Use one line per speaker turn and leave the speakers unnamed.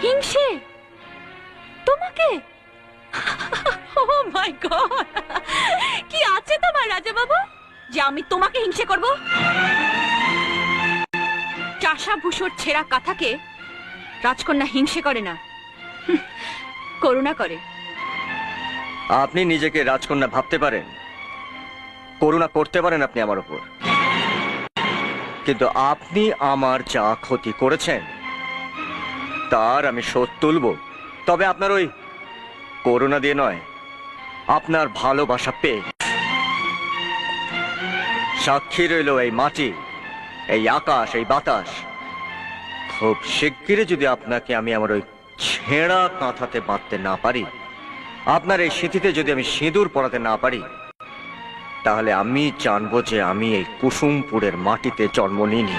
হিংসে তোমাকে? ও মাই গড, কি আছে তোমার রাজা বাবু যে আমি তোমাকে হিংসে করব? চাষা ভূষোর ছেঁড়া কাঁথাকে রাজকন্যা হিংসে করে না, করুণা করে।
আপনি নিজেকে রাজকন্যা ভাবতে পারেন, করুণা করতে পারেন আপনি আমার উপর, কিন্তু আপনি আমার যা ক্ষতি করেছেন তার আমি শোধ তুলব, তবে আপনার ওই করুণা দিয়ে নয়, আপনার ভালোবাসা পেয়ে। সাক্ষী রইল এই মাটি, এই আকাশ, এই বাতাস। খুব শিগগিরই যদি আপনাকে আমি আমার ওই ছেঁড়া কাঁথাতে বাঁধতে না পারি, আপনার এই স্মৃতিতে যদি আমি সিঁদুর পরাতে না পারি, তাহলে আমি জানবো যে আমি এই কুসুমপুরের মাটিতে জন্ম নিইনি।